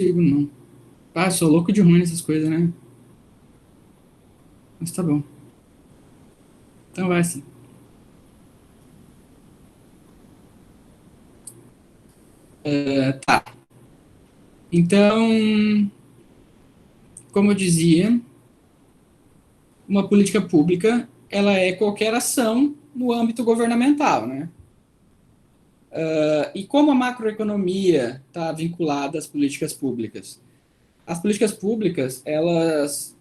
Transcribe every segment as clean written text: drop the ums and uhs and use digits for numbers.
consigo, não. Ah, sou louco de ruim nessas coisas, né? Mas tá bom. Então vai sim. Tá. Então, como eu dizia, uma política pública, ela é qualquer ação no âmbito governamental, né? E como a macroeconomia está vinculada às políticas públicas? As políticas públicas, elas,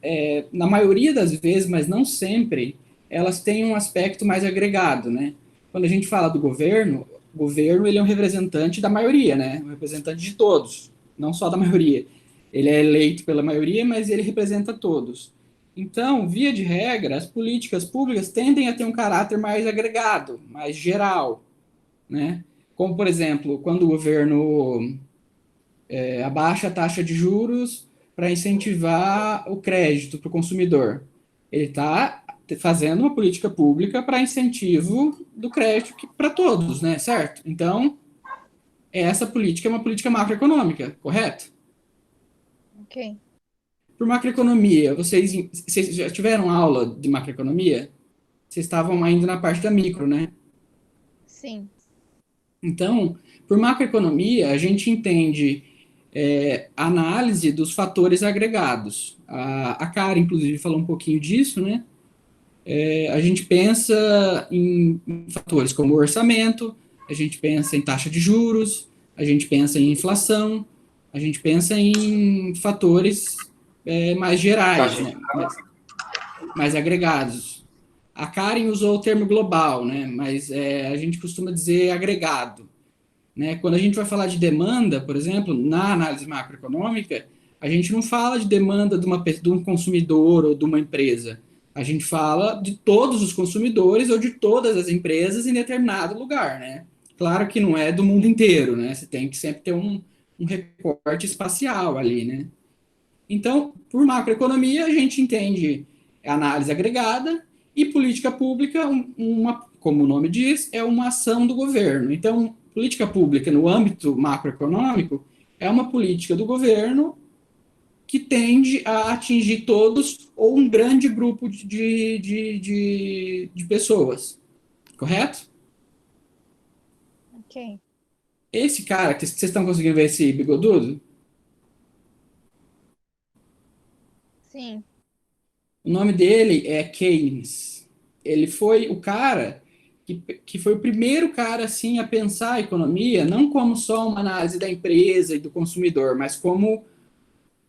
na maioria das vezes, mas não sempre, elas têm um aspecto mais agregado, né? Quando a gente fala do governo, o governo ele é um representante da maioria, né? Um representante de todos, não só da maioria. Ele é eleito pela maioria, mas ele representa todos. Então, via de regra, as políticas públicas tendem a ter um caráter mais agregado, mais geral, né? Como, por exemplo, quando o governo abaixa a taxa de juros para incentivar o crédito para o consumidor. Ele está fazendo uma política pública para incentivo do crédito para todos, né? Certo? Então, essa política é uma política macroeconômica, correto? Ok. Por macroeconomia, vocês já tiveram aula de macroeconomia? Vocês estavam ainda na parte da micro, né? Sim. Então, por macroeconomia, a gente entende a análise dos fatores agregados. A Cara, inclusive, falou um pouquinho disso, né? A gente pensa em fatores como orçamento, a gente pensa em taxa de juros, a gente pensa em inflação, a gente pensa em fatores mais gerais, né? Mais agregados. A Karen usou o termo global, né? Mas a gente costuma dizer agregado. Né? Quando a gente vai falar de demanda, por exemplo, na análise macroeconômica, a gente não fala de demanda de um consumidor ou de uma empresa. A gente fala de todos os consumidores ou de todas as empresas em determinado lugar, né? Claro que não é do mundo inteiro, né? Você tem que sempre ter um recorte espacial ali, né? Então, por macroeconomia, a gente entende análise agregada e política pública, como o nome diz, é uma ação do governo. Então, política pública no âmbito macroeconômico é uma política do governo que tende a atingir todos ou um grande grupo de pessoas, correto? Ok. Esse cara, que vocês estão conseguindo ver esse bigodudo, Sim. o nome dele é Keynes. Ele foi o cara que foi o primeiro cara assim a pensar a economia não como só uma análise da empresa e do consumidor, mas como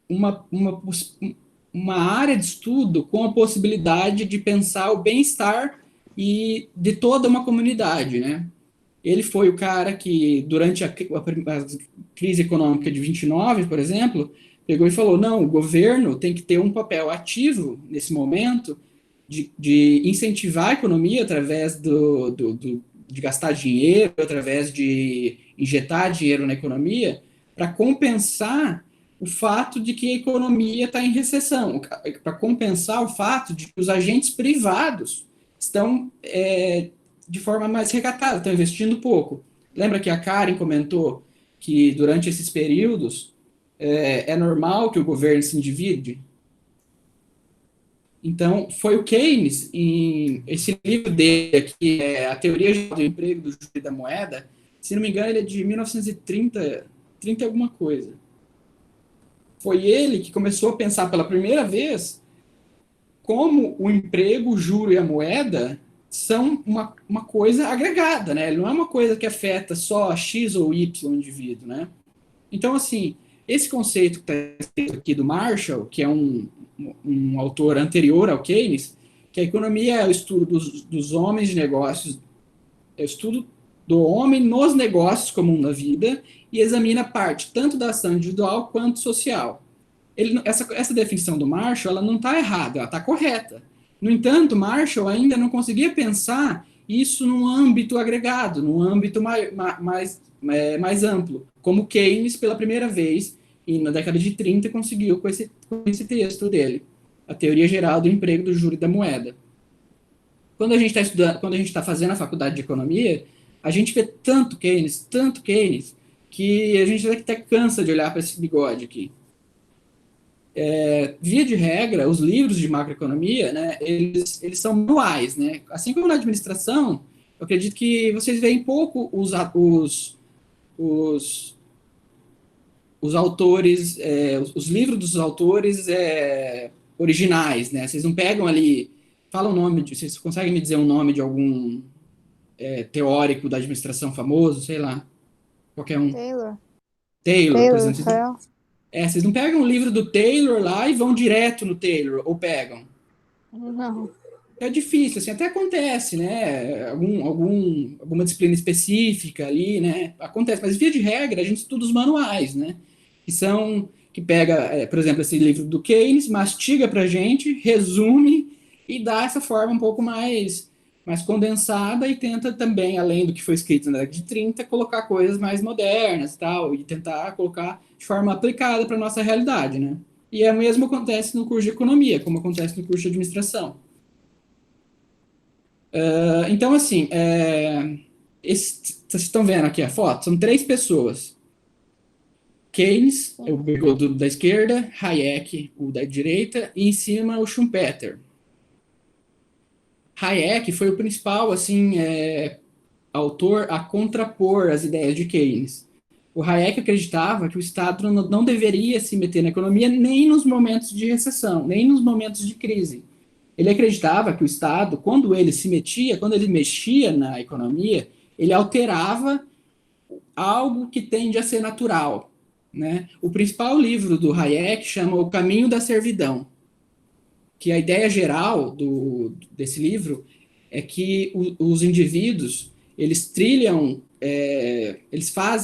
uma, uma, uma área de estudo com a possibilidade de pensar o bem-estar e de toda uma comunidade, né? Ele foi o cara que, durante a crise econômica de 29, por exemplo, pegou e falou: não, o governo tem que ter um papel ativo nesse momento de incentivar a economia através de gastar dinheiro, através de injetar dinheiro na economia, para compensar o fato de que a economia está em recessão, para compensar o fato de que os agentes privados estão de forma mais recatada, estão investindo pouco. Lembra que a Karen comentou que durante esses períodos é normal que o governo se endivide? Então, foi o Keynes, em esse livro dele aqui, A Teoria Geral do Emprego, do Júlio da Moeda, se não me engano, ele é de 1930, 30 alguma coisa. Foi ele que começou a pensar pela primeira vez como o emprego, o juro e a moeda são uma coisa agregada, né? Ele não é uma coisa que afeta só X ou Y indivíduo, né? Então, assim, esse conceito que está escrito aqui do Marshall, que é um autor anterior ao Keynes, que a economia é o estudo dos homens de negócios, é o estudo do homem nos negócios comum da vida e examina a parte tanto da ação individual quanto social. Essa definição do Marshall ela não está errada, ela está correta. No entanto, Marshall ainda não conseguia pensar isso num âmbito agregado, num âmbito mais amplo, como Keynes, pela primeira vez, e na década de 30, conseguiu com esse texto dele, a teoria geral do emprego, do juro e da moeda. Quando a gente está fazendo a faculdade de economia, a gente vê tanto Keynes, que a gente até cansa de olhar para esse bigode aqui. Via de regra, os livros de macroeconomia, né, eles são manuais, né? Assim como na administração, eu acredito que vocês veem pouco os, os autores, os livros dos autores originais, né? Vocês não pegam ali, fala o nome, vocês conseguem me dizer o nome de algum teórico da administração famoso, sei lá, qualquer um. Taylor. Taylor, por Taylor, exemplo. Vocês não pegam o livro do Taylor lá e vão direto no Taylor, ou pegam? Não. É difícil, assim, até acontece, né? Alguma disciplina específica ali, né? Acontece, mas via de regra a gente estuda os manuais, né? Que pega, por exemplo, esse livro do Keynes, mastiga pra gente, resume e dá essa forma um pouco mais condensada e tenta também, além do que foi escrito na década de 30, colocar coisas mais modernas e tal, e tentar colocar de forma aplicada para nossa realidade, né? E é o mesmo acontece no curso de economia, como acontece no curso de administração. Então, assim, vocês estão vendo aqui a foto? São três pessoas. Keynes, o Sim. bigodudo da esquerda, Hayek, o da direita, e em cima o Schumpeter. Hayek foi o principal, assim, autor a contrapor as ideias de Keynes. O Hayek acreditava que o Estado não deveria se meter na economia nem nos momentos de recessão, nem nos momentos de crise. Ele acreditava que o Estado, quando ele mexia na economia, ele alterava algo que tende a ser natural, né? O principal livro do Hayek chama O Caminho da Servidão, que a ideia geral desse livro é que os indivíduos eles trilham,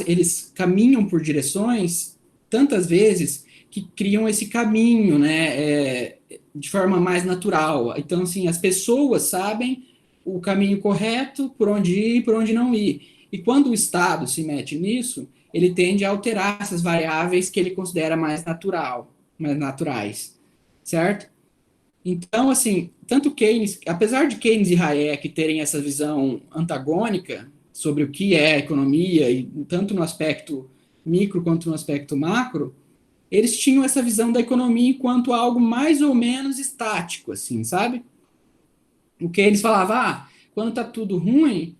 eles caminham por direções tantas vezes que criam esse caminho, né, de forma mais natural. Então, assim, as pessoas sabem o caminho correto, por onde ir e por onde não ir. E quando o Estado se mete nisso, ele tende a alterar essas variáveis que ele considera mais naturais, certo? Então, assim, tanto Keynes, apesar de Keynes e Hayek terem essa visão antagônica sobre o que é economia, e tanto no aspecto micro quanto no aspecto macro, eles tinham essa visão da economia enquanto algo mais ou menos estático, assim, sabe? O Keynes falava, quando está tudo ruim,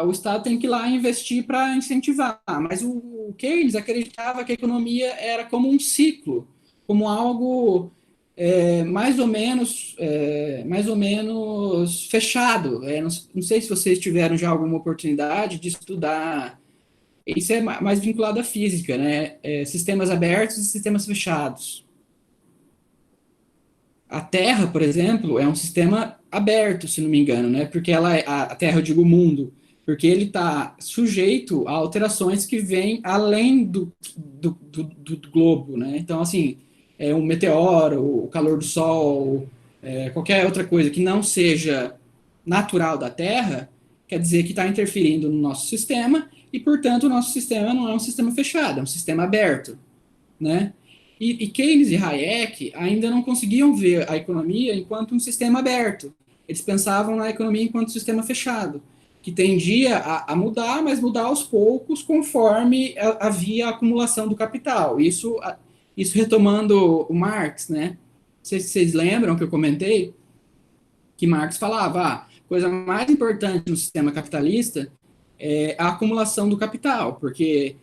o Estado tem que ir lá investir para incentivar. Mas o Keynes acreditava que a economia era como um ciclo, como algo mais ou menos fechado. Não sei se vocês tiveram já alguma oportunidade de estudar. Isso é mais vinculado à física, né? Sistemas abertos e sistemas fechados. A Terra, por exemplo, é um sistema aberto, se não me engano, né? Porque a Terra, eu digo o mundo, porque ele está sujeito a alterações que vêm além do globo, né? Então, assim, um meteoro, o calor do Sol, qualquer outra coisa que não seja natural da Terra, quer dizer que está interferindo no nosso sistema e, portanto, o nosso sistema não é um sistema fechado, é um sistema aberto, né? E Keynes e Hayek ainda não conseguiam ver a economia enquanto um sistema aberto. Eles pensavam na economia enquanto um sistema fechado, que tendia a mudar, mas mudar aos poucos conforme havia a acumulação do capital. Isso retomando o Marx, né? Não sei se vocês lembram que eu comentei que Marx falava, a coisa mais importante no sistema capitalista é a acumulação do capital, porque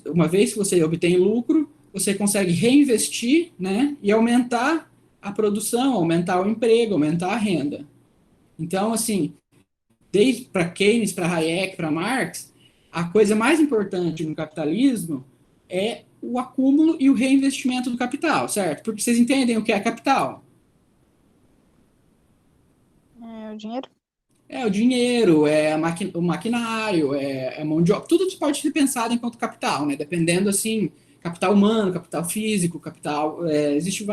uma vez que você obtém lucro, você consegue reinvestir, né, e aumentar a produção, aumentar o emprego, aumentar a renda. Então, assim, desde para Keynes, para Hayek, para Marx, a coisa mais importante no capitalismo é o acúmulo e o reinvestimento do capital, certo? Porque vocês entendem o que é capital? É o dinheiro? É o dinheiro, o maquinário, a mão de obra, tudo pode ser pensado enquanto capital, né? Dependendo, assim, capital humano, capital físico, existe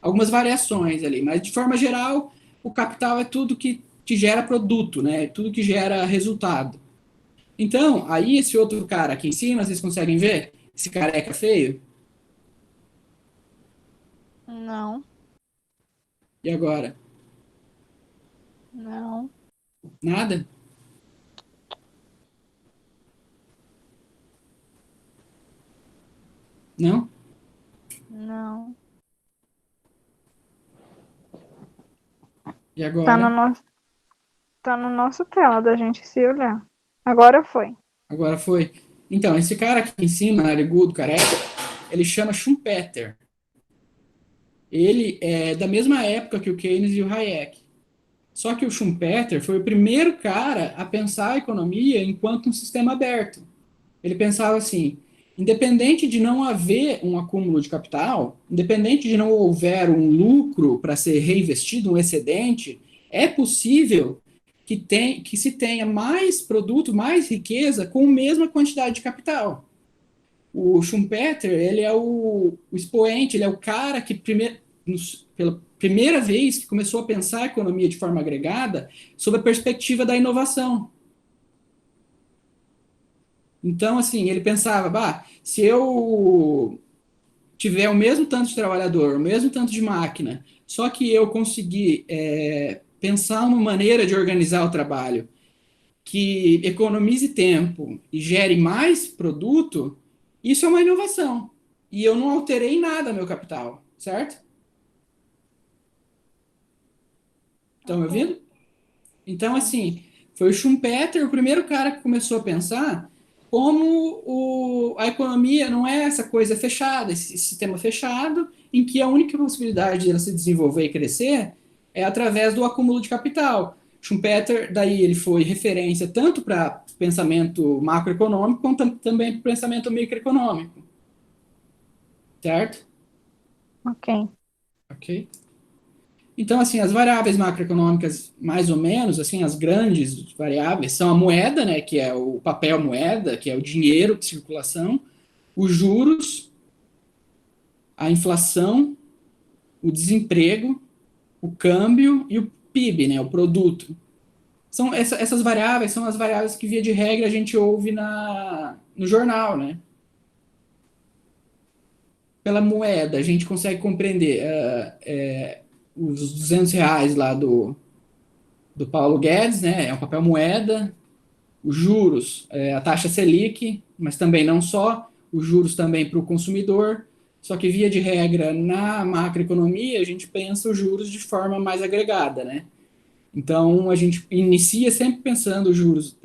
algumas variações ali, mas de forma geral, o capital é tudo que gera produto, né? Tudo que gera resultado. Então, aí esse outro cara aqui em cima, vocês conseguem ver? Esse careca feio? Não, E agora? não. Nada? Não? Não. E Tá agora? no nosso, tá no nosso tela da gente se olhar. Agora foi. Agora foi. Então, esse cara aqui em cima, narigudo, careca, ele chama Schumpeter. Ele é da mesma época que o Keynes e o Hayek. Só que o Schumpeter foi o primeiro cara a pensar a economia enquanto um sistema aberto. Ele pensava assim: independente de não haver um acúmulo de capital, independente de não houver um lucro para ser reinvestido, um excedente, é possível que se tenha mais produto, mais riqueza com a mesma quantidade de capital. O Schumpeter, ele é o expoente, ele é o cara que pela primeira vez que começou a pensar a economia de forma agregada sob a perspectiva da inovação. Então, assim, ele pensava, bah, se eu tiver o mesmo tanto de trabalhador, o mesmo tanto de máquina, só que eu conseguir pensar uma maneira de organizar o trabalho que economize tempo e gere mais produto, isso é uma inovação. E eu não alterei nada meu capital, certo? Estão me Ok. ouvindo? Então, Sim. assim, foi o Schumpeter o primeiro cara que começou a pensar como a economia não é essa coisa fechada, esse sistema fechado, em que a única possibilidade de ela se desenvolver e crescer é através do acúmulo de capital. Schumpeter, daí ele foi referência tanto para pensamento macroeconômico, quanto também para pensamento microeconômico, certo? Ok. Ok? Então, assim, as variáveis macroeconômicas, mais ou menos, assim, as grandes variáveis são a moeda, né, que é o papel moeda, que é o dinheiro de circulação, os juros, a inflação, o desemprego, o câmbio e o PIB, né, o produto. Essas variáveis são as variáveis que, via de regra, a gente ouve no jornal, né? Pela moeda, a gente consegue compreender os R$ 200 lá do Paulo Guedes, né? É um papel moeda. Os juros, a taxa Selic, mas também não só, os juros também para o consumidor. Só que, via de regra, na macroeconomia, a gente pensa os juros de forma mais agregada, né? Então, a gente inicia sempre pensando o juros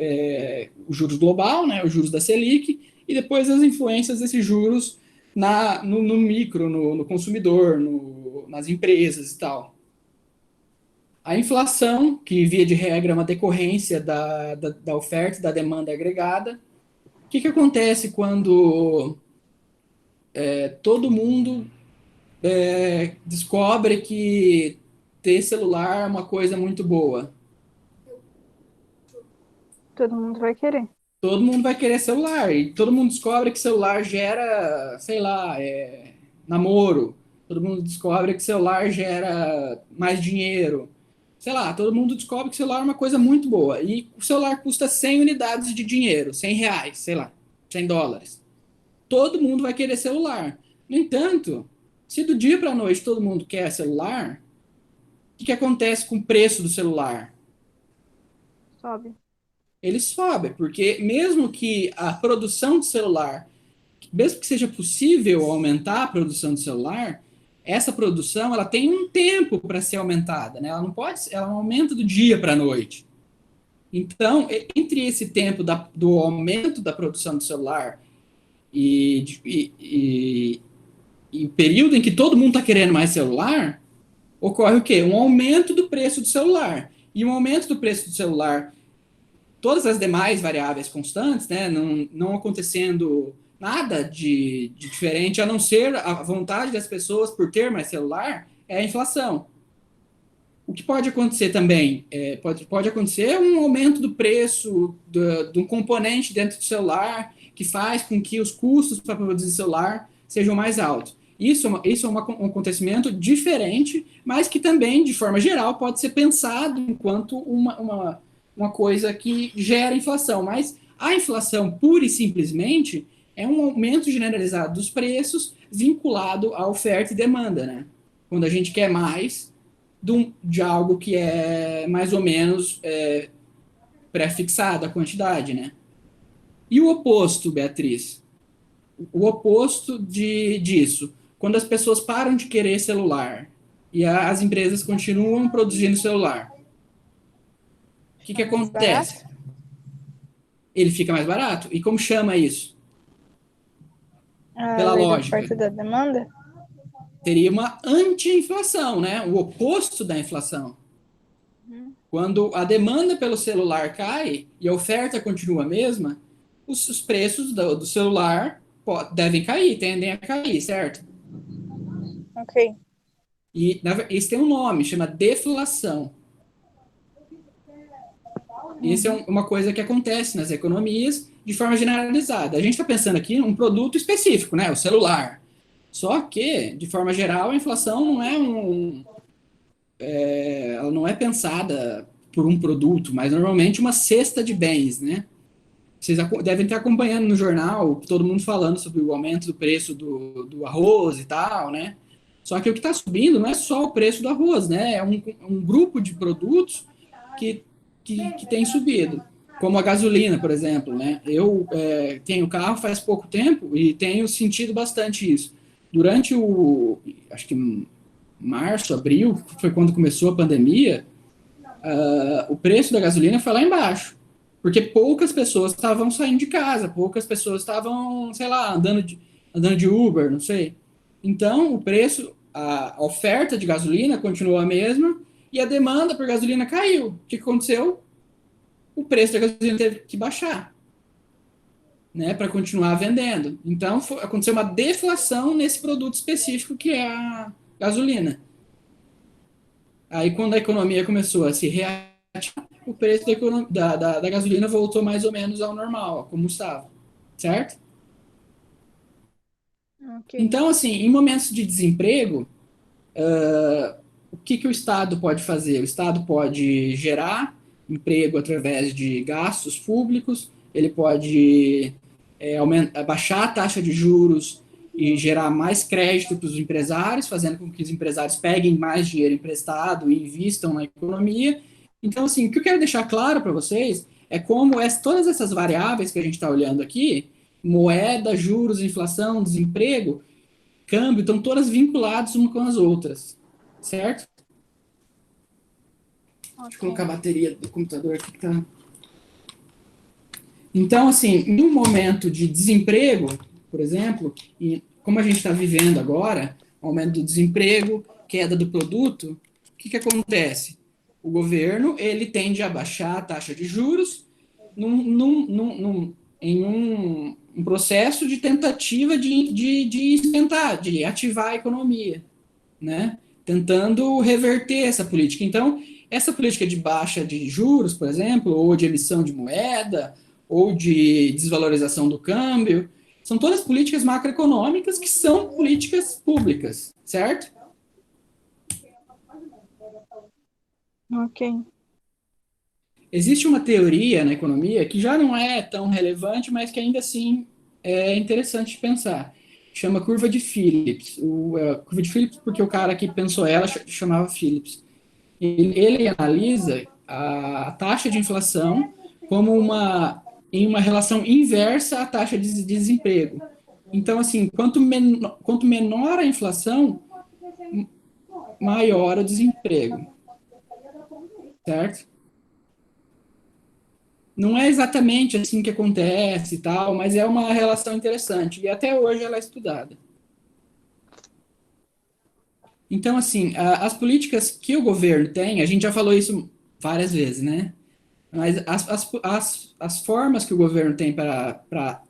global, né, os juros da Selic, e depois as influências desses juros no micro, no consumidor, nas empresas e tal. A inflação, que via de regra é uma decorrência da oferta e da demanda agregada. O que acontece quando todo mundo descobre que ter celular é uma coisa muito boa? Todo mundo vai querer. Todo mundo vai querer celular. E todo mundo descobre que celular gera, sei lá, namoro. Todo mundo descobre que celular gera mais dinheiro. Sei lá, todo mundo descobre que celular é uma coisa muito boa. E o celular custa 100 unidades de dinheiro, R$ 100, sei lá, US$ 100. Todo mundo vai querer celular. No entanto, se do dia para a noite todo mundo quer celular, o que acontece com o preço do celular? Sobe. Ele sobe, porque mesmo que a produção de celular, mesmo que seja possível aumentar a produção de celular, essa produção ela tem um tempo para ser aumentada, né? Ela não pode, ela não aumenta do dia para a noite. Então, entre esse tempo do aumento da produção do celular e o período em que todo mundo está querendo mais celular, ocorre o quê? Um aumento do preço do celular. E um aumento do preço do celular, todas as demais variáveis constantes, né, não acontecendo nada de diferente, a não ser a vontade das pessoas por ter mais celular, é a inflação. O que pode acontecer também? Pode acontecer um aumento do preço de um componente dentro do celular que faz com que os custos para produzir celular sejam mais altos. Isso é um acontecimento diferente, mas que também, de forma geral, pode ser pensado enquanto uma coisa que gera inflação. Mas a inflação, pura e simplesmente, é um aumento generalizado dos preços vinculado à oferta e demanda, né? Quando a gente quer mais de algo que é mais ou menos pré-fixado a quantidade, né? E o oposto, Beatriz? o oposto disso. Quando as pessoas param de querer celular e as empresas continuam produzindo celular, o que Mais barato? acontece? Ele fica mais barato. E como chama isso? A Pela lei da lógica. oferta e da demanda? Teria uma anti-inflação, né? O oposto da inflação. Quando a demanda pelo celular cai e a oferta continua a mesma, os preços do celular devem cair, tendem a cair, certo? Ok. E isso tem um nome, chama deflação. Isso é uma coisa que acontece nas economias de forma generalizada. A gente está pensando aqui em um produto específico, né? O celular. Só que, de forma geral, a inflação não é ela não é pensada por um produto, mas normalmente uma cesta de bens, né? Vocês devem estar acompanhando no jornal todo mundo falando sobre o aumento do preço do arroz e tal, né? Só que o que está subindo não é só o preço do arroz, né? É um grupo de produtos que, que tem subido, como a gasolina, por exemplo, né? Eu tenho carro faz pouco tempo e tenho sentido bastante isso. Durante acho que março, abril, foi quando começou a pandemia, o preço da gasolina foi lá embaixo. Porque poucas pessoas estavam saindo de casa, poucas pessoas estavam, sei lá, andando de Uber, não sei. Então, o preço, a oferta de gasolina continuou a mesma e a demanda por gasolina caiu. O que aconteceu? O preço da gasolina teve que baixar, né, para continuar vendendo. Então, aconteceu uma deflação nesse produto específico que é a gasolina. Aí, quando a economia começou a se reativar, o preço da gasolina voltou mais ou menos ao normal, como estava, certo? Ok. Então, assim, em momentos de desemprego, o que o Estado pode fazer? O Estado pode gerar emprego através de gastos públicos, ele pode baixar a taxa de juros e gerar mais crédito para os empresários, fazendo com que os empresários peguem mais dinheiro emprestado e investam na economia. Então, assim, o que eu quero deixar claro para vocês é como todas essas variáveis que a gente está olhando aqui, moeda, juros, inflação, desemprego, câmbio, estão todas vinculadas umas com as outras, certo? Deixa eu colocar a Ok. bateria do computador aqui que tá. Então, assim, em um momento de desemprego, por exemplo, e como a gente está vivendo agora, aumento do desemprego, queda do produto, o que acontece? O governo ele tende a baixar a taxa de juros em um processo de tentativa de esquentar, de ativar a economia, né? Tentando reverter essa política. Então, essa política de baixa de juros, por exemplo, ou de emissão de moeda, ou de desvalorização do câmbio, são todas políticas macroeconômicas que são políticas públicas, certo? Ok. Existe uma teoria na economia que já não é tão relevante, mas que ainda assim é interessante de pensar. Chama curva de Phillips. Curva de Phillips porque o cara que pensou ela chamava Phillips. Ele analisa a taxa de inflação como em uma relação inversa à taxa de desemprego. Então, assim, quanto menor a inflação, maior o desemprego, certo? Não é exatamente assim que acontece e tal, mas é uma relação interessante e até hoje ela é estudada. Então, assim, as políticas que o governo tem, a gente já falou isso várias vezes, né? Mas as formas que o governo tem para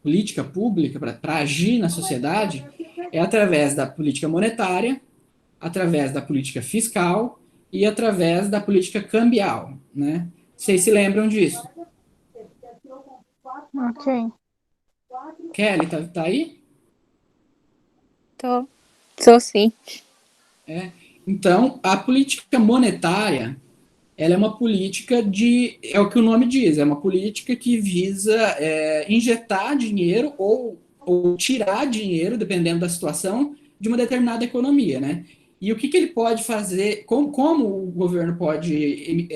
política pública, para agir na sociedade, é através da política monetária, através da política fiscal e através da política cambial, né? Vocês se lembram disso? Ok. Kelly, tá aí? Tô. Sou sim. É. Então, a política monetária, ela é uma política é o que o nome diz, é uma política que visa injetar dinheiro ou tirar dinheiro, dependendo da situação, de uma determinada economia, né? E o que ele pode fazer, como o governo pode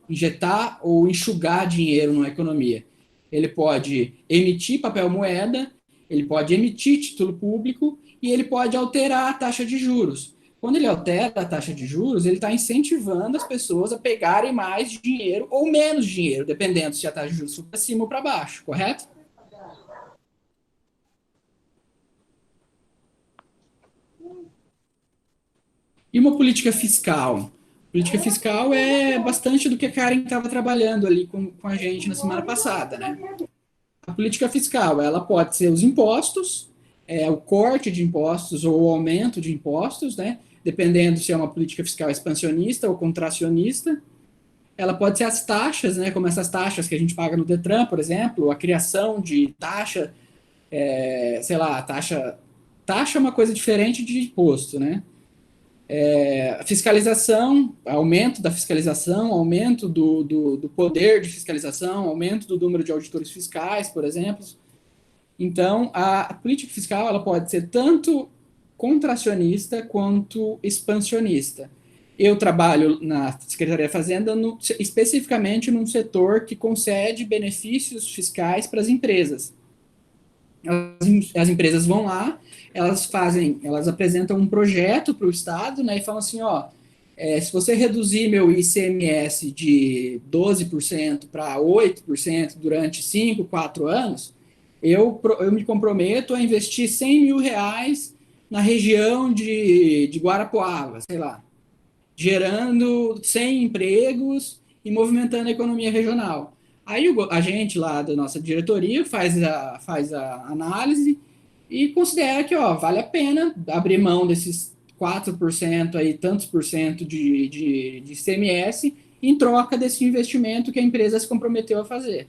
injetar ou enxugar dinheiro numa economia? Ele pode emitir papel moeda, ele pode emitir título público e ele pode alterar a taxa de juros. Quando ele altera a taxa de juros, ele está incentivando as pessoas a pegarem mais dinheiro ou menos dinheiro, dependendo se a taxa de juros for para cima ou para baixo, correto? E uma política fiscal? Política fiscal é bastante do que a Karen estava trabalhando ali com a gente na semana passada, né? A política fiscal, ela pode ser os impostos, o corte de impostos ou o aumento de impostos, né? Dependendo se é uma política fiscal expansionista ou contracionista. Ela pode ser as taxas, né? Como essas taxas que a gente paga no Detran, por exemplo, a criação de taxa, sei lá, taxa é uma coisa diferente de imposto, né? Fiscalização, aumento da fiscalização, aumento do poder de fiscalização, aumento do número de auditores fiscais, por exemplo. Então, a política fiscal ela pode ser tanto contracionista quanto expansionista. Eu trabalho na Secretaria da Fazenda especificamente num setor que concede benefícios fiscais para as empresas. As empresas vão lá, elas apresentam um projeto para o Estado, né, e falam assim, se você reduzir meu ICMS de 12% para 8% durante 5, 4 anos, eu me comprometo a investir 100 mil reais na região de Guarapuava, sei lá, gerando 100 empregos e movimentando a economia regional. Aí a gente lá da nossa diretoria faz a análise e considera que vale a pena abrir mão desses 4% aí, tantos por cento de ICMS em troca desse investimento que a empresa se comprometeu a fazer.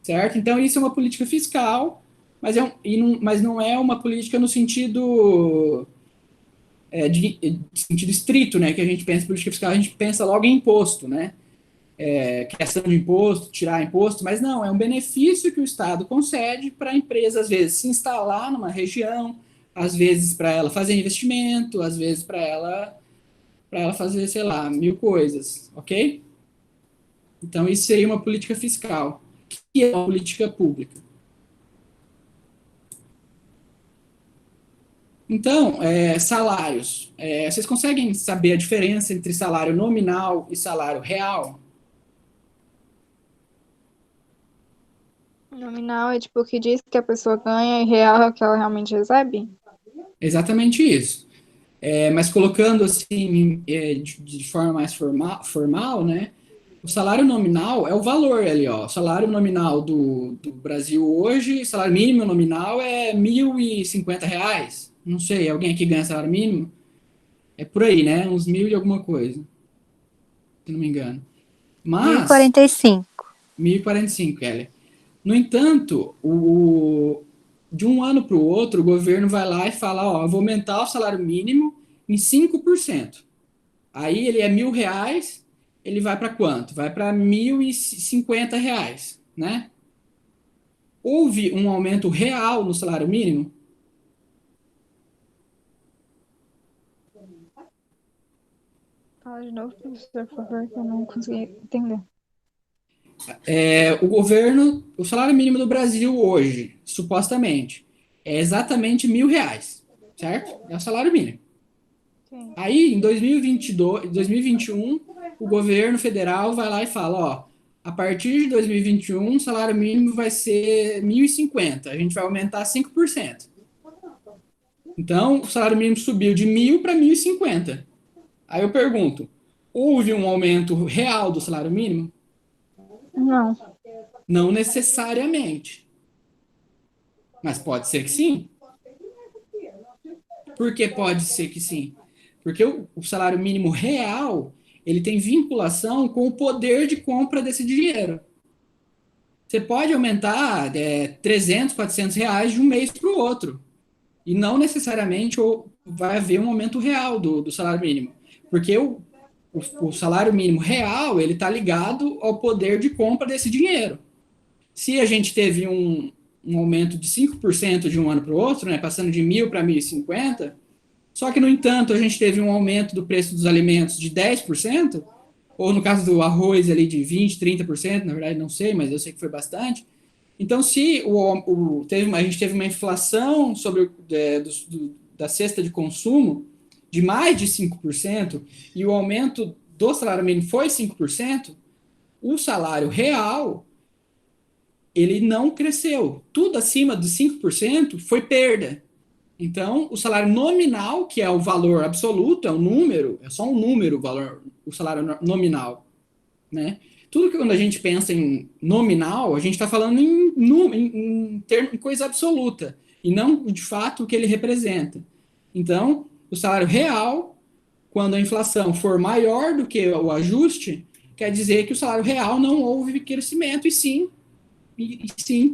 Certo? Então, isso é uma política fiscal, mas não é uma política no sentido de sentido estrito, né? Que a gente pensa em política fiscal, a gente pensa logo em imposto, né? Criação de imposto, tirar imposto, mas não, é um benefício que o Estado concede para a empresa, às vezes, se instalar numa região, às vezes para ela fazer investimento, às vezes para ela fazer, sei lá, 1000 coisas, ok? Então, isso seria uma política fiscal, que é uma política pública. Então, salários. Vocês conseguem saber a diferença entre salário nominal e salário real? Nominal é tipo o que diz que a pessoa ganha e real é o que ela realmente recebe? Exatamente isso. Mas colocando assim, de forma mais formal, né? O salário nominal é o valor ali, ó. O salário nominal do Brasil hoje, salário mínimo nominal é R$ 1.050. Não sei, alguém aqui ganha salário mínimo? É por aí, né? Uns 1.000 e alguma coisa, se não me engano. Mas, 1045. 1.045, Kelly. No entanto, de um ano para o outro, o governo vai lá e fala, eu vou aumentar o salário mínimo em 5%. Aí ele é R$ 1.000, ele vai para quanto? Vai para R$ 1.050, né? Houve um aumento real no salário mínimo? Fala de novo, professor, por favor, que eu não consegui entender. O salário mínimo do Brasil hoje, supostamente, é exatamente R$ 1.000, certo? É o salário mínimo. Sim. Aí, em 2022, 2021, o governo federal vai lá e fala, a partir de 2021, o salário mínimo vai ser 1.050, a gente vai aumentar 5%. Então, o salário mínimo subiu de 1.000 para 1.050. Aí eu pergunto, houve um aumento real do salário mínimo? Não. Não necessariamente. Mas pode ser que sim. Por que pode ser que sim? Porque o salário mínimo real, ele tem vinculação com o poder de compra desse dinheiro. Você pode aumentar 300, 400 reais de um mês para o outro. E não necessariamente vai haver um aumento real do salário mínimo. Porque o salário mínimo real, ele está ligado ao poder de compra desse dinheiro. Se a gente teve um aumento de 5% de um ano para o outro, né, passando de 1.000 para 1.050, só que, no entanto, a gente teve um aumento do preço dos alimentos de 10%, ou no caso do arroz ali de 20%, 30%, na verdade não sei, mas eu sei que foi bastante. Então, se a gente teve uma inflação da cesta de consumo de mais de 5% e o aumento do salário mínimo foi 5%, o salário real ele não cresceu. Tudo acima de 5% foi perda. Então, o salário nominal, que é o valor absoluto, é um número, é só um número o salário nominal, né? Tudo que quando a gente pensa em nominal, a gente está falando em coisa absoluta, e não de fato o que ele representa. Então, o salário real, quando a inflação for maior do que o ajuste, quer dizer que o salário real não houve crescimento, e sim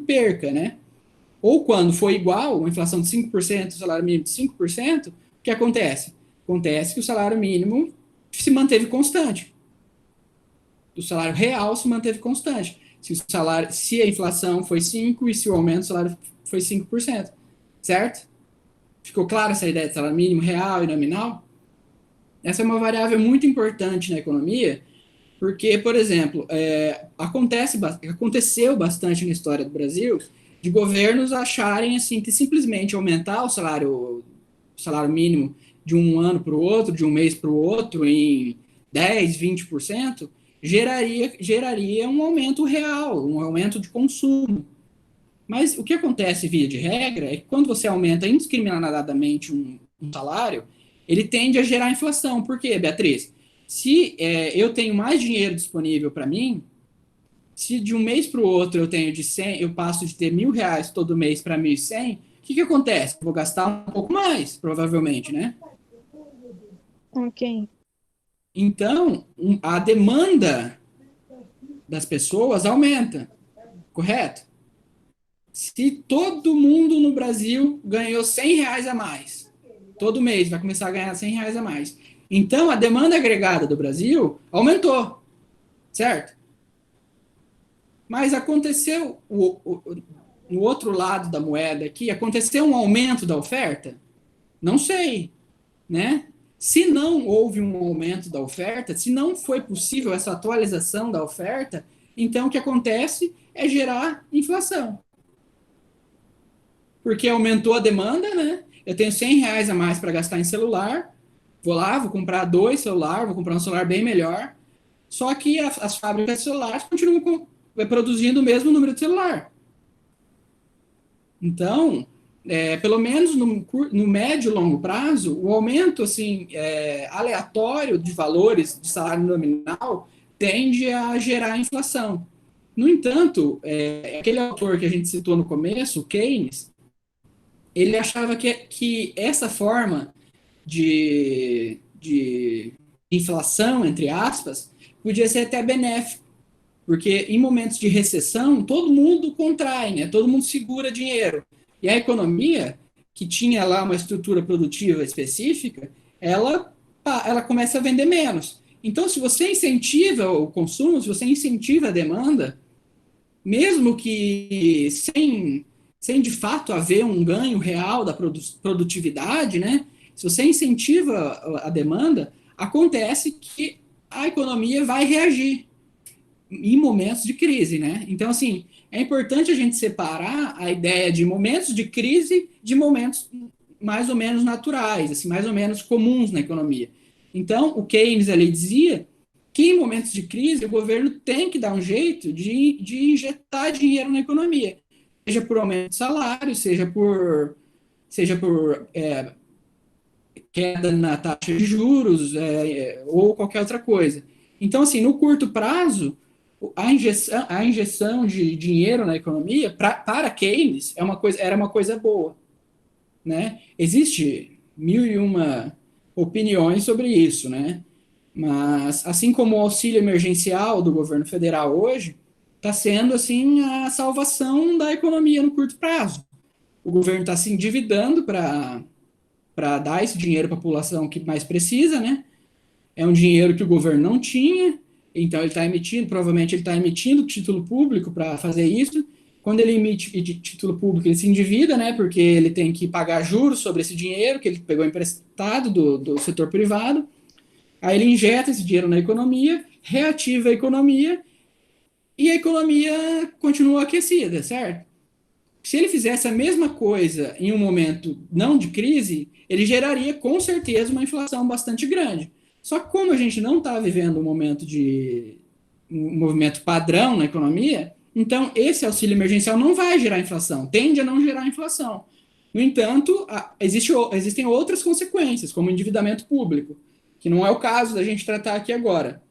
perca, né? Ou quando for igual, a inflação de 5%, o salário mínimo de 5%, o que acontece? Acontece que o salário mínimo se manteve constante. O salário real se manteve constante. Se a inflação foi 5% e se o aumento do salário foi 5%. Certo? Ficou clara essa ideia de salário mínimo real e nominal? Essa é uma variável muito importante na economia, porque, por exemplo, aconteceu bastante na história do Brasil de governos acharem assim que simplesmente aumentar o salário mínimo de um ano para o outro, de um mês para o outro, em 10, 20%, geraria um aumento real, um aumento de consumo. Mas o que acontece, via de regra, é que quando você aumenta indiscriminadamente um salário, ele tende a gerar inflação. Por quê, Beatriz? Se eu tenho mais dinheiro disponível para mim, se de um mês para o outro eu passo de ter R$ 1.000 todo mês para 1.100, o que acontece? Eu vou gastar um pouco mais, provavelmente, né? Ok. Então, a demanda das pessoas aumenta, correto? Se todo mundo no Brasil ganhou R$ 100 a mais, todo mês vai começar a ganhar R$ 100 a mais. Então, a demanda agregada do Brasil aumentou, certo? Mas aconteceu no outro lado da moeda aqui, aconteceu um aumento da oferta? Não sei, né? Se não houve um aumento da oferta, se não foi possível essa atualização da oferta, então o que acontece é gerar inflação. Porque aumentou a demanda, né? Eu tenho R$ 100 a mais para gastar em celular, vou lá, vou comprar 2 celulares, vou comprar um celular bem melhor, só que as fábricas de celulares continuam produzindo o mesmo número de celular. Então, pelo menos no médio e longo prazo, o aumento assim, aleatório de valores de salário nominal tende a gerar inflação. No entanto, aquele autor que a gente citou no começo, o Keynes, ele achava que essa forma de inflação, entre aspas, podia ser até benéfico, porque em momentos de recessão, todo mundo contrai, né? Todo mundo segura dinheiro. E a economia, que tinha lá uma estrutura produtiva específica, ela começa a vender menos. Então, se você incentiva o consumo, se você incentiva a demanda, mesmo que sem de fato haver um ganho real da produtividade, né? Se você incentiva a demanda, acontece que a economia vai reagir em momentos de crise, né? Então, assim, é importante a gente separar a ideia de momentos de crise de momentos mais ou menos naturais, assim, mais ou menos comuns na economia. Então, o Keynes ali dizia que em momentos de crise o governo tem que dar um jeito de injetar dinheiro na economia, seja por aumento de salário, seja por queda na taxa de juros, ou qualquer outra coisa. Então, assim, no curto prazo, a injeção de dinheiro na economia, para Keynes, era uma coisa boa, né? Existe mil e uma opiniões sobre isso, né? Mas, assim como o auxílio emergencial do governo federal hoje, está sendo, assim, a salvação da economia no curto prazo. O governo está se endividando para dar esse dinheiro para a população que mais precisa, né? É um dinheiro que o governo não tinha, então ele está emitindo, provavelmente ele está emitindo título público para fazer isso. Quando ele emite título público, ele se endivida, né? Porque ele tem que pagar juros sobre esse dinheiro que ele pegou emprestado do setor privado. Aí ele injeta esse dinheiro na economia, reativa a economia e a economia continua aquecida, certo? Se ele fizesse a mesma coisa em um momento não de crise, ele geraria com certeza uma inflação bastante grande. Só que como a gente não está vivendo um movimento padrão na economia, então esse auxílio emergencial não vai gerar inflação, tende a não gerar inflação. No entanto, existem outras consequências, como endividamento público, que não é o caso da gente tratar aqui agora.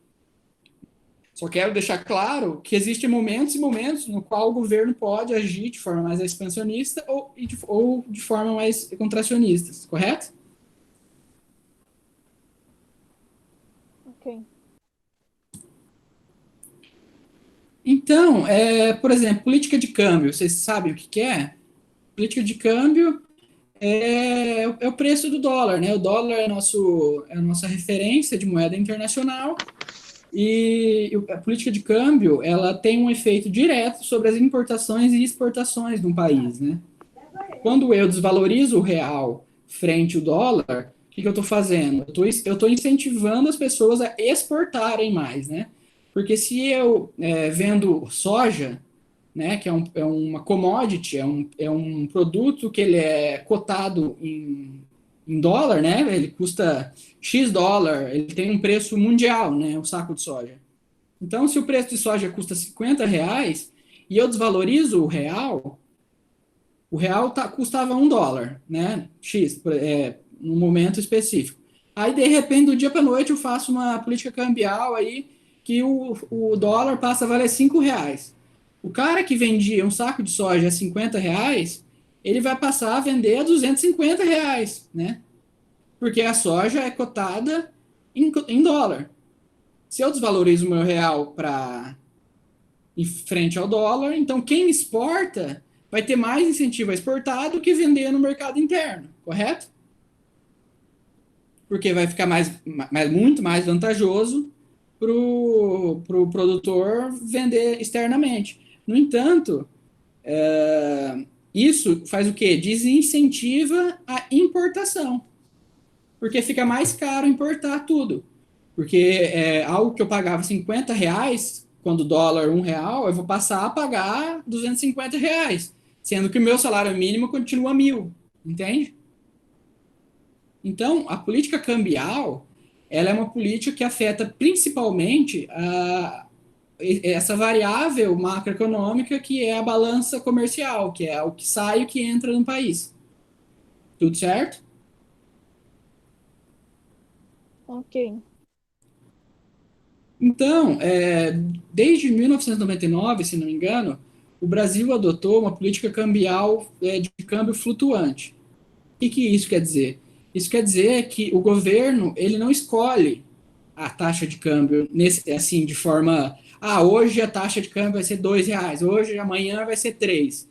Só quero deixar claro que existem momentos e momentos no qual o governo pode agir de forma mais expansionista ou de forma mais contracionista, correto? Ok. Então, por exemplo, política de câmbio, vocês sabem o que é? Política de câmbio é o preço do dólar, né? O dólar é a nossa referência de moeda internacional e a política de câmbio, ela tem um efeito direto sobre as importações e exportações de um país, né? Quando eu desvalorizo o real frente ao dólar, o que eu estou fazendo? Eu estou incentivando as pessoas a exportarem mais, né? Porque se eu vendo soja, né, que é uma commodity, é um produto que ele é cotado em dólar, né? Ele custa X dólar, ele tem um preço mundial, né? O saco de soja. Então, se o preço de soja custa R$ 50 e eu desvalorizo o real custava $1, né? X, num momento específico. Aí, de repente, do dia para noite, eu faço uma política cambial aí que o dólar passa a valer R$ 5. O cara que vendia um saco de soja a R$ 50, ele vai passar a vender a R$ 250, né? Porque a soja é cotada em dólar. Se eu desvalorizo o meu real em frente ao dólar, então quem exporta vai ter mais incentivo a exportar do que vender no mercado interno, correto? Porque vai ficar muito mais vantajoso para o produtor vender externamente. No entanto, isso faz o quê? Desincentiva a importação, porque fica mais caro importar tudo. Porque algo que eu pagava R$ 50, quando o dólar R$ 1, eu vou passar a pagar R$ 250, sendo que o meu salário mínimo continua 1.000, entende? Então, a política cambial, ela é uma política que afeta principalmente essa variável macroeconômica que é a balança comercial, que é o que sai e o que entra no país. Tudo certo? Ok. Então, desde 1999, se não me engano, o Brasil adotou uma política cambial de câmbio flutuante. O que isso quer dizer? Isso quer dizer que o governo ele não escolhe a taxa de câmbio assim de forma, hoje a taxa de câmbio vai ser R$ 2, hoje amanhã vai ser 3.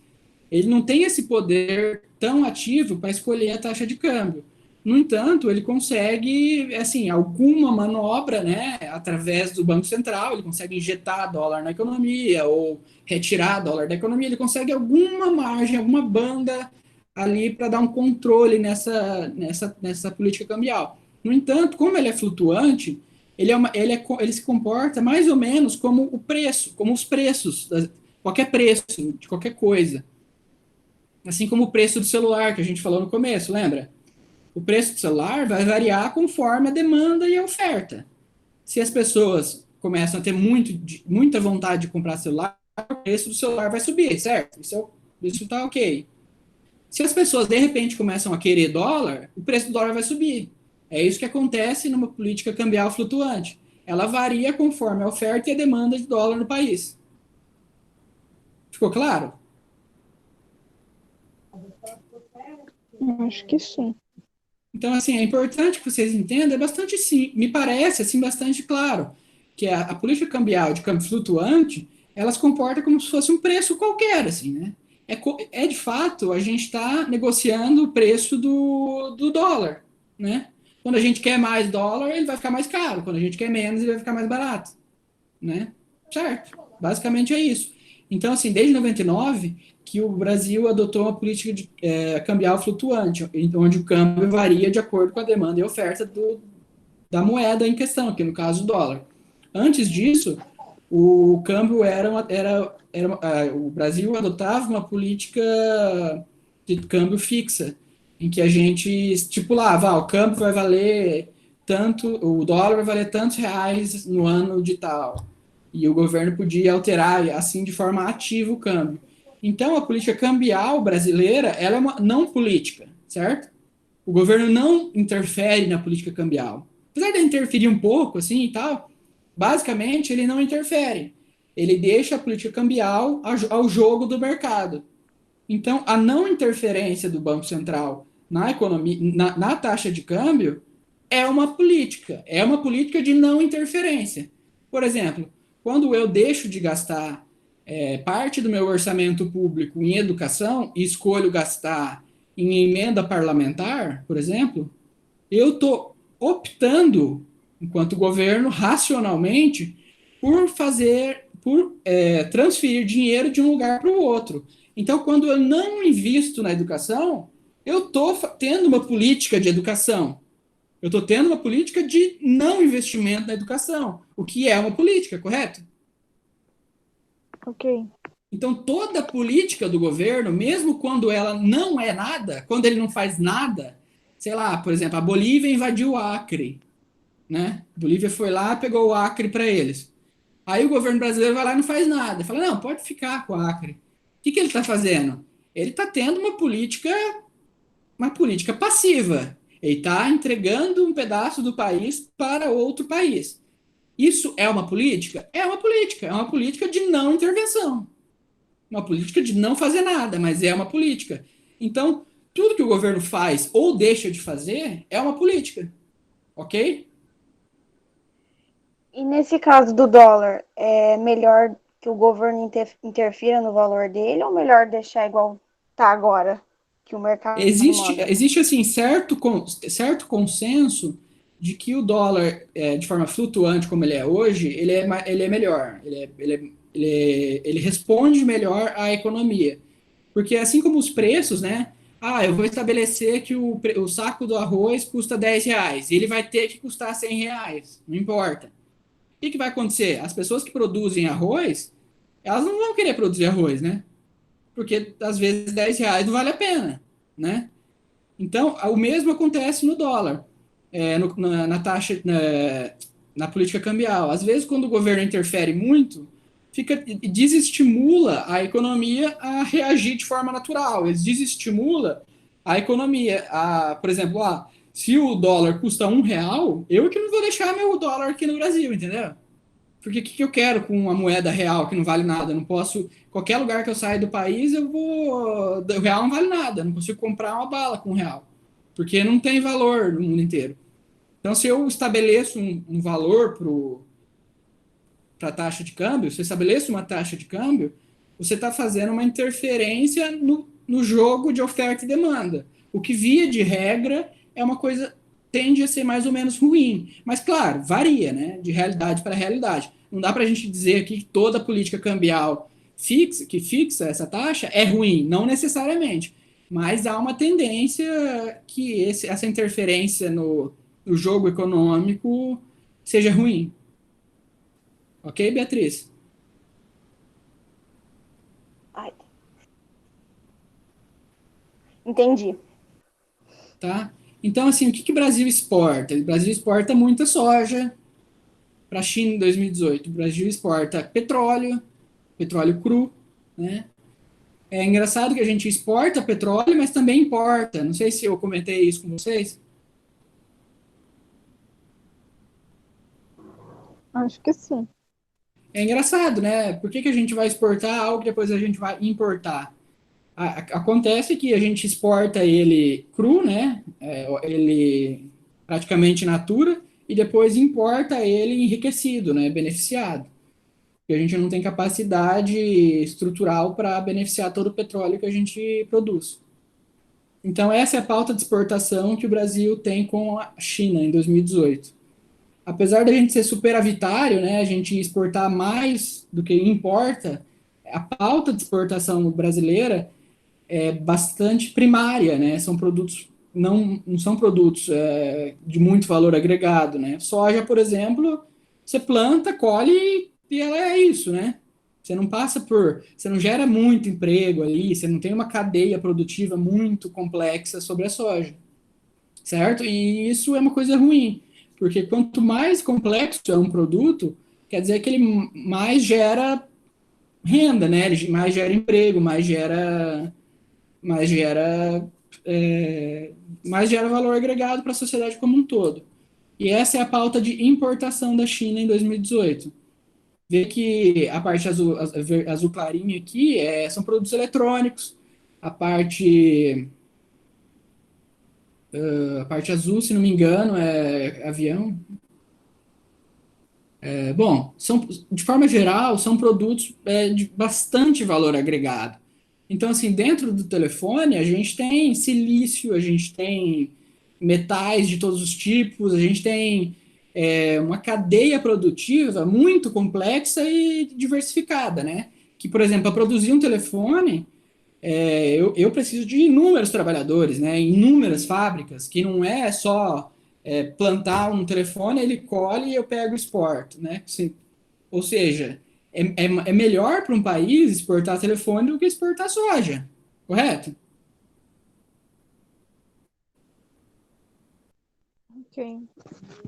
Ele não tem esse poder tão ativo para escolher a taxa de câmbio. No entanto, ele consegue, assim, alguma manobra, né, através do Banco Central, ele consegue injetar dólar na economia ou retirar dólar da economia, ele consegue alguma margem, alguma banda ali para dar um controle nessa política cambial. No entanto, como ele é flutuante, ele se comporta mais ou menos como o preço, como os preços, qualquer preço de qualquer coisa. Assim como o preço do celular que a gente falou no começo, lembra? O preço do celular vai variar conforme a demanda e a oferta. Se as pessoas começam a ter muita vontade de comprar celular, o preço do celular vai subir, certo? Isso tá ok. Se as pessoas de repente começam a querer dólar, o preço do dólar vai subir. É isso que acontece numa política cambial flutuante. Ela varia conforme a oferta e a demanda de dólar no país. Ficou claro? Eu acho que sim. Então, assim, é importante que vocês entendam, é bastante sim, me parece, assim, bastante claro, que a política cambial de câmbio flutuante, ela se comporta como se fosse um preço qualquer, assim, né? De fato, a gente está negociando o preço do dólar, né? Quando a gente quer mais dólar, ele vai ficar mais caro. Quando a gente quer menos, ele vai ficar mais barato, né? Certo? Basicamente é isso. Então, assim, desde 99 que o Brasil adotou uma política cambial flutuante, onde o câmbio varia de acordo com a demanda e oferta da moeda em questão, que no caso o dólar. Antes disso, o câmbio o Brasil adotava uma política de câmbio fixa, em que a gente estipulava, o câmbio vai valer tanto, o dólar vai valer tantos reais no ano de tal. E o governo podia alterar, assim, de forma ativa o câmbio. Então, a política cambial brasileira, ela é uma não política, certo? O governo não interfere na política cambial. Apesar de interferir um pouco, assim, e tal, basicamente, ele não interfere. Ele deixa a política cambial ao jogo do mercado. Então, a não interferência do Banco Central na economia, na taxa de câmbio, é uma política de não interferência. Por exemplo, quando eu deixo de gastar parte do meu orçamento público em educação e escolho gastar em emenda parlamentar, por exemplo, eu estou optando, enquanto governo, racionalmente, por transferir dinheiro de um lugar para o outro. Então, quando eu não invisto na educação, eu estou tendo uma política de educação. Eu estou tendo uma política de não investimento na educação, o que é uma política, correto? Ok. Então, toda política do governo, mesmo quando ela não é nada, quando ele não faz nada, sei lá, por exemplo, a Bolívia invadiu o Acre, né? A Bolívia foi lá, pegou o Acre para eles. Aí o governo brasileiro vai lá e não faz nada. Fala, não, pode ficar com o Acre. O que ele está fazendo? Ele está tendo uma política passiva. Ele está entregando um pedaço do país para outro país. Isso é uma política? É uma política. É uma política de não intervenção. Uma política de não fazer nada, mas é uma política. Então, tudo que o governo faz ou deixa de fazer é uma política. Ok? E nesse caso do dólar, é melhor que o governo interfira no valor dele ou melhor deixar igual tá agora, que o mercado manda? Existe assim, certo consenso de que o dólar, de forma flutuante como ele é hoje, ele é melhor. Ele responde melhor à economia. Porque assim como os preços, né? Eu vou estabelecer que o saco do arroz custa 10 reais. E ele vai ter que custar 100 reais. Não importa. O que vai acontecer? As pessoas que produzem arroz, elas não vão querer produzir arroz, né? Porque às vezes 10 reais não vale a pena, né? Então, o mesmo acontece no dólar, na taxa, na política cambial. Às vezes, quando o governo interfere muito, desestimula a economia a reagir de forma natural. Ele desestimula a economia. Por exemplo, se o dólar custa R$ 1, eu que não vou deixar meu dólar aqui no Brasil, entendeu? Porque o que eu quero com uma moeda real que não vale nada? Eu não posso. Qualquer lugar que eu saia do país, o real não vale nada. Eu não consigo comprar uma bala com real. Porque não tem valor no mundo inteiro. Então, se eu estabeleço um valor para a taxa de câmbio, se eu estabeleço uma taxa de câmbio, você está fazendo uma interferência no jogo de oferta e demanda. O que, via de regra, é uma coisa tende a ser mais ou menos ruim. Mas, claro, varia, né? De realidade para realidade. Não dá para a gente dizer aqui que toda política cambial que fixa essa taxa é ruim, não necessariamente. Mas há uma tendência que essa interferência no jogo econômico seja ruim. Ok, Beatriz? Ai. Entendi. Tá? Então, assim, o que o Brasil exporta? O Brasil exporta muita soja para a China em 2018. O Brasil exporta petróleo cru, né? É engraçado que a gente exporta petróleo, mas também importa. Não sei se eu comentei isso com vocês. Acho que sim. É engraçado, né? Por que a gente vai exportar algo que depois a gente vai importar? Acontece que a gente exporta ele cru, né? Ele praticamente in natura, e depois importa ele enriquecido, né? Beneficiado. Porque a gente não tem capacidade estrutural para beneficiar todo o petróleo que a gente produz. Então, essa é a pauta de exportação que o Brasil tem com a China em 2018. Apesar da gente ser superavitário, né, a gente exportar mais do que importa, a pauta de exportação brasileira é bastante primária, né? São produtos não são produtos de muito valor agregado, né? Soja, por exemplo, você planta, colhe e e ela é isso, né? Você não gera muito emprego ali, você não tem uma cadeia produtiva muito complexa sobre a soja, certo? E isso é uma coisa ruim, porque quanto mais complexo é um produto, quer dizer que ele mais gera renda, né? Ele mais gera emprego, mais gera, é, mais gera valor agregado para a sociedade como um todo. E essa é a pauta de importação da China em 2018. Vê que a parte azul clarinho aqui são produtos eletrônicos, a parte, a parte azul, se não me engano, é avião. Bom, de forma geral, são produtos de bastante valor agregado. Então, assim, dentro do telefone, a gente tem silício, a gente tem metais de todos os tipos, a gente tem uma cadeia produtiva muito complexa e diversificada, né? Que, por exemplo, para produzir um telefone, eu preciso de inúmeros trabalhadores, né? Inúmeras fábricas, que não é só plantar um telefone, ele colhe e eu pego e exporto, né? Assim, ou seja, é melhor para um país exportar telefone do que exportar soja, correto? Ok.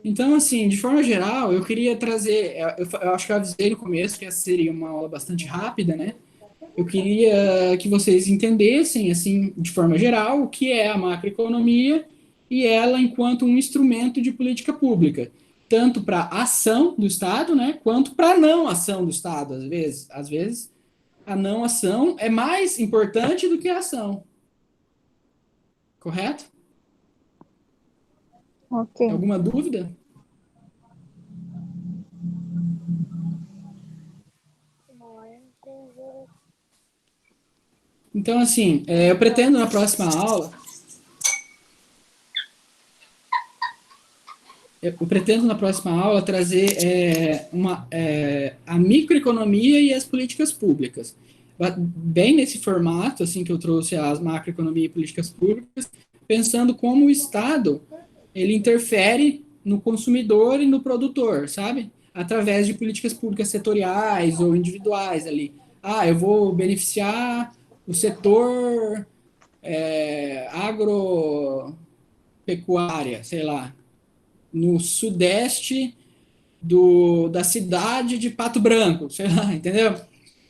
Então, assim, de forma geral, eu queria trazer. Eu acho que eu avisei no começo que essa seria uma aula bastante rápida, né? Eu queria que vocês entendessem, assim, de forma geral, o que é a macroeconomia e ela enquanto um instrumento de política pública, tanto para ação do Estado, né, quanto para não ação do Estado, às vezes. Às vezes, a não ação é mais importante do que a ação, correto? Ok. Alguma dúvida? Então, assim, eu pretendo na próxima aula. Eu pretendo na próxima aula trazer a microeconomia e as políticas públicas. Bem nesse formato, assim, que eu trouxe as macroeconomia e políticas públicas, pensando como o Estado ele interfere no consumidor e no produtor, sabe? Através de políticas públicas setoriais ou individuais ali. Ah, eu vou beneficiar o setor agropecuária, sei lá, no sudeste da cidade de Pato Branco, sei lá, entendeu?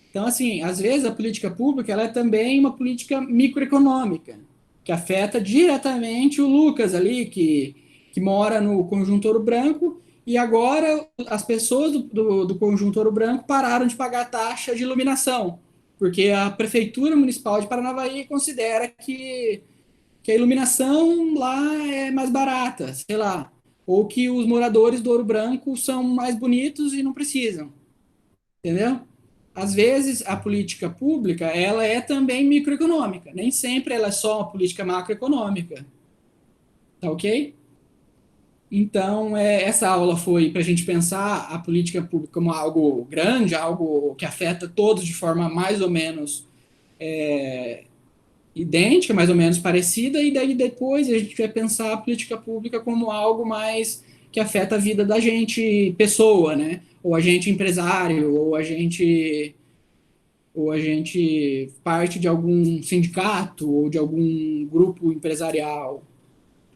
Então, assim, às vezes a política pública ela é também uma política microeconômica, que afeta diretamente o Lucas ali, que mora no Conjunto Ouro Branco, e agora as pessoas do Conjunto Ouro Branco pararam de pagar taxa de iluminação, porque a Prefeitura Municipal de Paranavaí considera que a iluminação lá é mais barata, sei lá, ou que os moradores do Ouro Branco são mais bonitos e não precisam, entendeu? Às vezes a política pública ela é também microeconômica, nem sempre ela é só uma política macroeconômica, tá ok? Então, essa aula foi para a gente pensar a política pública como algo grande, algo que afeta todos de forma mais ou menos idêntica, mais ou menos parecida, e daí depois a gente vai pensar a política pública como algo mais que afeta a vida da gente, pessoa, né? Ou a gente empresário, ou a gente parte de algum sindicato ou de algum grupo empresarial.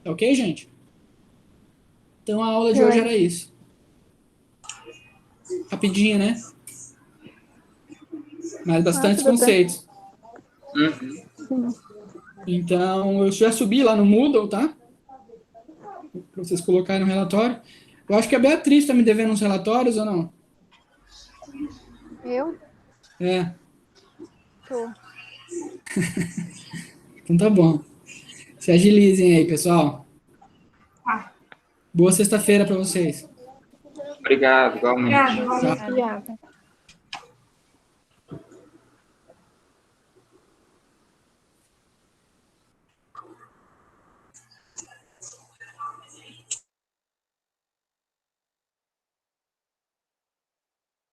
Tá ok, gente? Então a aula de hoje era isso. Rapidinha, né? Mas bastantes conceitos. Sim. Então, eu já subi lá no Moodle, tá? Para vocês colocarem no relatório. Eu acho que a Beatriz está me devendo uns relatórios ou não? Eu? É. Tô. Então tá bom. Se agilizem aí, pessoal. Boa sexta-feira para vocês. Obrigado, igualmente. Obrigada.